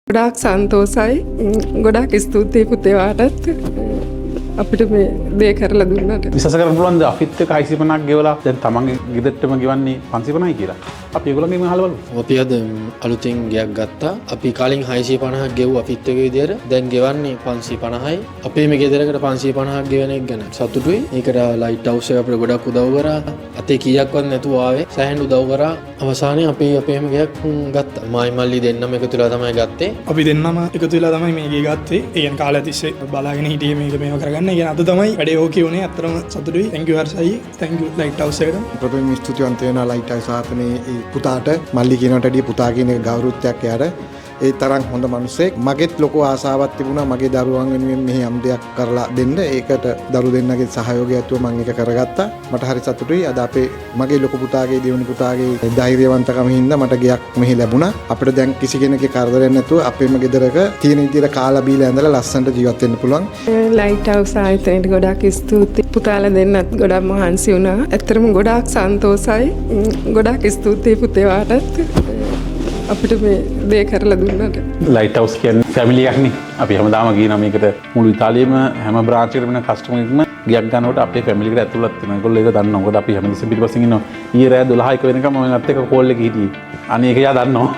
ගොඩාක් සන්තෝසයි. ගොඩාක් ස්තුතියි පුතේ වාටත් අපිට මේ දේ කරලා දුන්නට. විශ්වාස කරන්න පුළුවන්ද අපිත් එක්ක 650ක් ගෙවලා දැන් තමන්ගේ ගෙදරටම ගෙවන්නේ 550යි කියලා? අපි ඒගොල්ලන්ගෙන් අහලා බලමු. අපි අද අලුතින් ගයක් ගත්තා. අපි කලින් 650ක් ගෙවුවා අපිත් එක්ක විදියට. දැන් ගෙවන්නේ 550යි. අපේ මේ ගෙදරකට 550ක් ගෙවන එක ගැන සතුටුයි. ඒකට ලයිට් හවුස් එක අපිට ගොඩක් උදව් කරා. අතේ කීයක්වත් නැතුව ආවේ. සෑහෙන උදව් කරා. අවසානයේ අපි අපේම ගයක් ගත්තා. මායි මල්ලි දෙන්නම එකතු වෙලා තමයි ගත්තේ. අපි දෙන්නම එකතු වෙලා තමයි මේ ගේ ගත්තේ. ඒ කියන්නේ කාලය තිස්සේ බලාගෙන හිටියේ මේක මේව කරගන්න. ඒ කියන්නේ අද තමයි වැඩේ ඕකේ වුණේ. අත්‍තරම සතුටුයි. thank you හර්ෂයි. thank you light house එකට. ප්‍රථමයෙන් ස්තුතිවන්ත වෙනවා ලයිට් හවුස් ආතනේ පුතාට. මල්ලි කියනට වැඩිය පුතා කියන එක ගෞරවත්වයක් එයාට. ඒ තරම් හොඳ මිනිසෙක්. මගෙත් ලොකු ආසාවක් තිබුණා මගේ දරුවන් වෙනුවෙන් මෙහි යම් දෙයක් කරලා දෙන්න. ඒකට දරු දෙන්නගේ සහයෝගය ඇතුව මම ඒක කරගත්තා. මට හරි සතුටුයි. අද අපේ මගේ ලොකු පුතාගේ දෙවෙනි පුතාගේ ධෛර්යවන්තකම හින්දා මට ගයක් මෙහි ලැබුණා. අපිට දැන් කිසි කෙනෙක්ගේ කරදරයක් නැතුව අපේම ගෙදරක තියෙන විදිහට කාලා බීලා ඇඳලා ලස්සනට ජීවත් වෙන්න පුළුවන්. ලයිට් හවුස් ආයතනයට ගොඩාක් ස්තුතියි. පුතාලා දෙන්නත් ගොඩක් මහන්සි වුණා. ඇත්තටම ගොඩාක් සන්තෝසයි. ගොඩාක් ස්තුතියි පුතේ වාටත් අපිට මේ දේ කරලා දුන්නට. ලයිට් හවුස් කියන්නේ ෆැමිලි එකක් නේ. අපි හැමදාම කියනවා මේකට මුළු ඉතාලියේම හැම බ්‍රාන්ච් එකකම වෙන කස්ටමර් එකම ගියක් ගන්නකොට අපේ ෆැමිලි එකට ඇතුළත් වෙනවා. ඒගොල්ලෝ ඒක දන්නවා. මොකද අපි හැමදෙස්සම පිටිපස්සෙන් ඉන්නවා. ඊයේ රෑ 12ක වෙනකම් මම එනත් එක්ක කෝල් එකේ හිටියේ. අනේ ඒක යා දන්නවා.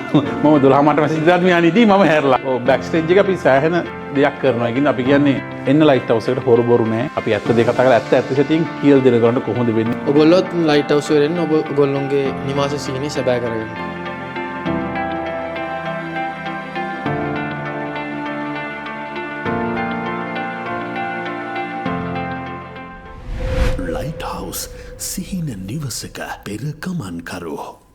මම 12 මට මැසේජ් දාලා මෙයා නිදි මම හැරලා. ඔව් බෑක් ස්ටේජ් එක අපි සෑහෙන දෙයක් කරනවා. ඒකින්ද අපි කියන්නේ එන්න ලයිට් හවුස් එකට හොරු බොරු නෑ. අපි ඇත්ත දෙක කතා කරලා ඇත්ත සැටියෙන් කියලා දෙන ගමන් කොහොමද වෙන්නේ? ඔයගොල්ලොත් ලයිට් හවුස් වලින් ඔයගොල්ලොන්ගේ නිවාස සීනි සැබෑ කරගන්න. ලයිට් හවුස් සිහින නිවසක පෙර ගමන් කරෝ.